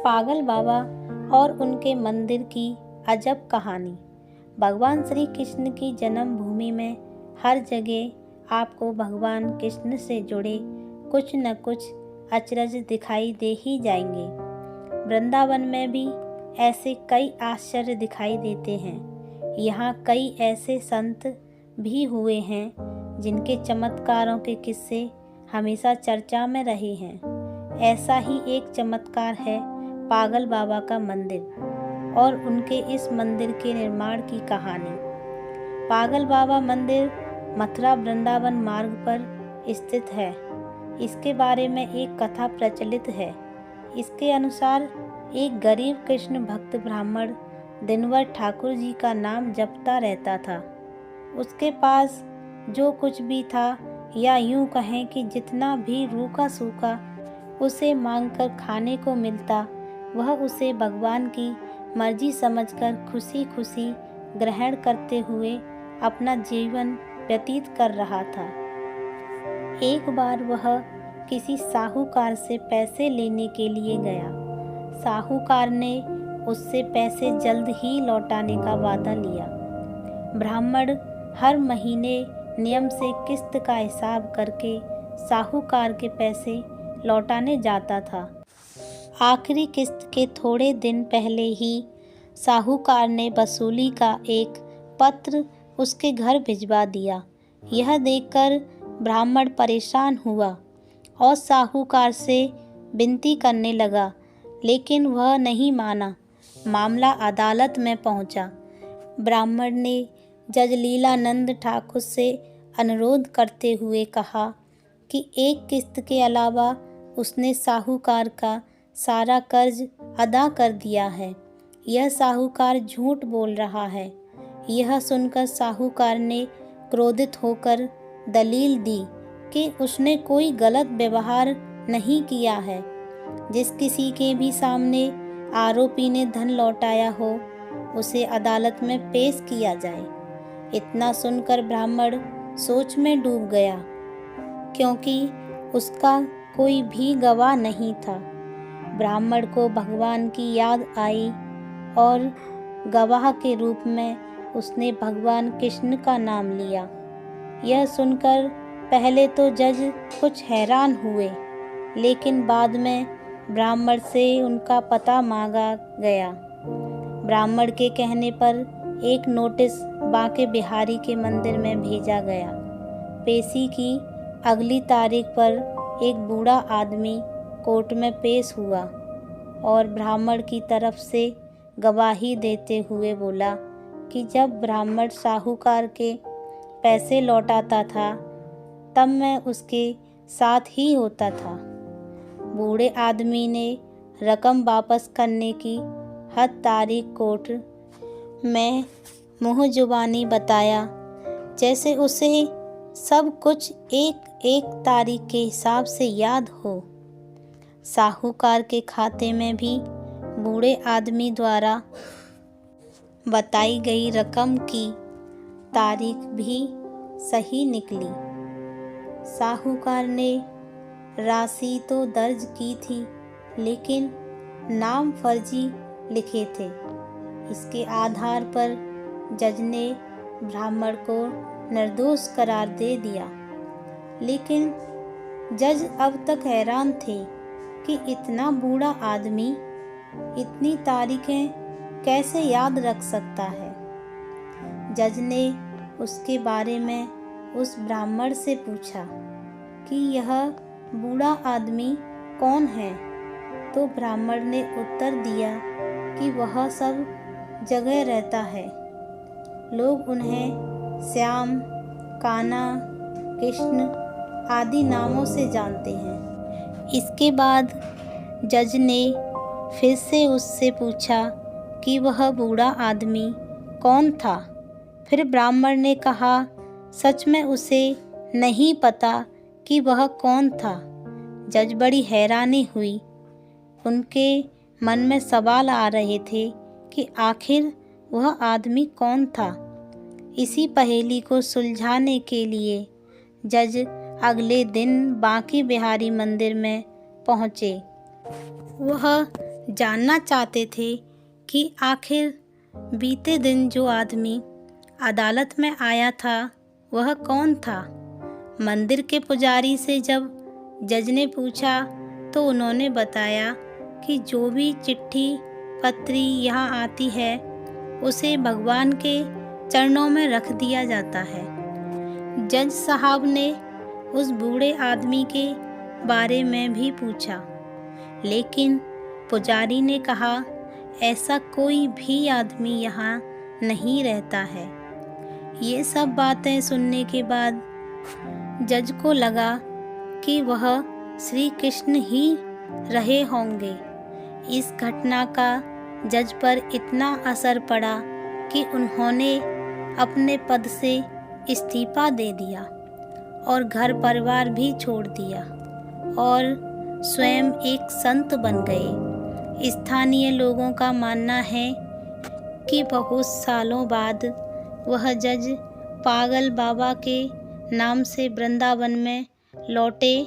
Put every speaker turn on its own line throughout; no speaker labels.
पागल बाबा और उनके मंदिर की अजब कहानी। भगवान श्री कृष्ण की जन्मभूमि में हर जगह आपको भगवान कृष्ण से जुड़े कुछ न कुछ अचरज दिखाई दे ही जाएंगे। वृंदावन में भी ऐसे कई आश्चर्य दिखाई देते हैं। यहाँ कई ऐसे संत भी हुए हैं जिनके चमत्कारों के किस्से हमेशा चर्चा में रहे हैं। ऐसा ही एक चमत्कार है पागल बाबा का मंदिर और उनके इस मंदिर के निर्माण की कहानी। पागल बाबा मंदिर मथुरा वृंदावन मार्ग पर स्थित है। इसके बारे में एक कथा प्रचलित है। इसके अनुसार एक गरीब कृष्ण भक्त ब्राह्मण दिनवर ठाकुर जी का नाम जपता रहता था। उसके पास जो कुछ भी था, या यूं कहें कि जितना भी रूखा सूखा उसे मांगकर खाने को मिलता, वह उसे भगवान की मर्जी समझकर खुशी खुशी ग्रहण करते हुए अपना जीवन व्यतीत कर रहा था। एक बार वह किसी साहूकार से पैसे लेने के लिए गया। साहूकार ने उससे पैसे जल्द ही लौटाने का वादा लिया। ब्राह्मण हर महीने नियम से किस्त का हिसाब करके साहूकार के पैसे लौटाने जाता था। आखिरी किस्त के थोड़े दिन पहले ही साहूकार ने वसूली का एक पत्र उसके घर भिजवा दिया। यह देखकर ब्राह्मण परेशान हुआ और साहूकार से विनती करने लगा, लेकिन वह नहीं माना। मामला अदालत में पहुंचा। ब्राह्मण ने जज लीलानंद ठाकुर से अनुरोध करते हुए कहा कि एक किस्त के अलावा उसने साहूकार का सारा कर्ज अदा कर दिया है। यह साहूकार झूठ बोल रहा है। यह सुनकर साहूकार ने क्रोधित होकर दलील दी कि उसने कोई गलत व्यवहार नहीं किया है। जिस किसी के भी सामने आरोपी ने धन लौटाया हो, उसे अदालत में पेश किया जाए। इतना सुनकर ब्राह्मण सोच में डूब गया, क्योंकि उसका कोई भी गवाह नहीं था। ब्राह्मण को भगवान की याद आई और गवाह के रूप में उसने भगवान कृष्ण का नाम लिया। यह सुनकर पहले तो जज कुछ हैरान हुए, लेकिन बाद में ब्राह्मण से उनका पता मांगा गया। ब्राह्मण के कहने पर एक नोटिस बांके बिहारी के मंदिर में भेजा गया। पेशी की अगली तारीख पर एक बूढ़ा आदमी कोर्ट में पेश हुआ और ब्राह्मण की तरफ से गवाही देते हुए बोला कि जब ब्राह्मण साहूकार के पैसे लौटाता था, तब मैं उसके साथ ही होता था। बूढ़े आदमी ने रकम वापस करने की हद तारीख कोर्ट में मुँह जुबानी बताया, जैसे उसे सब कुछ एक एक तारीख के हिसाब से याद हो। साहूकार के खाते में भी बूढ़े आदमी द्वारा बताई गई रकम की तारीख भी सही निकली। साहूकार ने राशि तो दर्ज की थी, लेकिन नाम फर्जी लिखे थे। इसके आधार पर जज ने ब्राह्मण को निर्दोष करार दे दिया। लेकिन जज अब तक हैरान थे कि इतना बूढ़ा आदमी इतनी तारीखें कैसे याद रख सकता है। जज ने उसके बारे में उस ब्राह्मण से पूछा कि यह बूढ़ा आदमी कौन है, तो ब्राह्मण ने उत्तर दिया कि वह सब जगह रहता है। लोग उन्हें श्याम, कान्हा, कृष्ण आदि नामों से जानते हैं। इसके बाद जज ने फिर से उससे पूछा कि वह बूढ़ा आदमी कौन था। फिर ब्राह्मण ने कहा सच में उसे नहीं पता कि वह कौन था। जज बड़ी हैरानी हुई। उनके मन में सवाल आ रहे थे कि आखिर वह आदमी कौन था। इसी पहेली को सुलझाने के लिए जज अगले दिन बांके बिहारी मंदिर में पहुँचे। वह जानना चाहते थे कि आखिर बीते दिन जो आदमी अदालत में आया था वह कौन था। मंदिर के पुजारी से जब जज ने पूछा तो उन्होंने बताया कि जो भी चिट्ठी पत्री यहाँ आती है उसे भगवान के चरणों में रख दिया जाता है। जज साहब ने उस बूढ़े आदमी के बारे में भी पूछा, लेकिन पुजारी ने कहा ऐसा कोई भी आदमी यहाँ नहीं रहता है। ये सब बातें सुनने के बाद जज को लगा कि वह श्री कृष्ण ही रहे होंगे। इस घटना का जज पर इतना असर पड़ा कि उन्होंने अपने पद से इस्तीफा दे दिया और घर परिवार भी छोड़ दिया और स्वयं एक संत बन गए। स्थानीय लोगों का मानना है कि बहुत सालों बाद वह जज पागल बाबा के नाम से वृंदावन में लौटे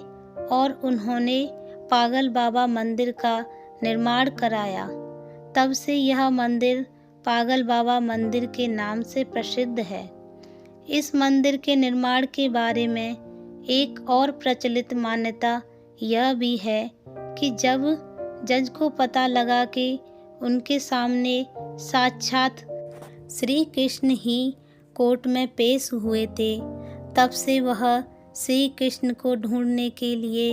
और उन्होंने पागल बाबा मंदिर का निर्माण कराया। तब से यह मंदिर पागल बाबा मंदिर के नाम से प्रसिद्ध है। इस मंदिर के निर्माण के बारे में एक और प्रचलित मान्यता यह भी है कि जब जज को पता लगा कि उनके सामने साक्षात श्री कृष्ण ही कोर्ट में पेश हुए थे, तब से वह श्री कृष्ण को ढूंढने के लिए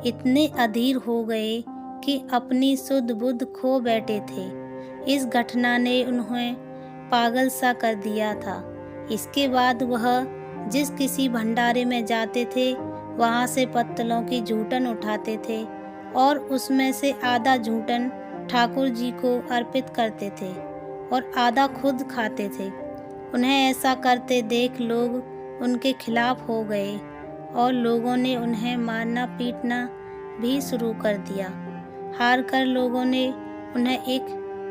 इतने अधीर हो गए कि अपनी सुध बुध खो बैठे थे। इस घटना ने उन्हें पागल सा कर दिया था। इसके बाद वह जिस किसी भंडारे में जाते थे वहाँ से पत्तलों की जूठन उठाते थे और उसमें से आधा जूठन ठाकुर जी को अर्पित करते थे और आधा खुद खाते थे। उन्हें ऐसा करते देख लोग उनके खिलाफ हो गए और लोगों ने उन्हें मारना पीटना भी शुरू कर दिया। हार कर लोगों ने उन्हें एक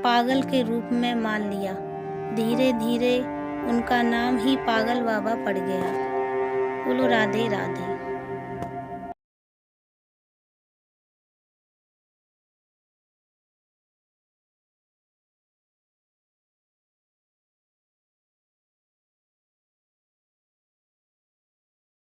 पागल के रूप में मान लिया। धीरे धीरे उनका नाम ही पागल बाबा पड़ गया। बोलो राधे राधे।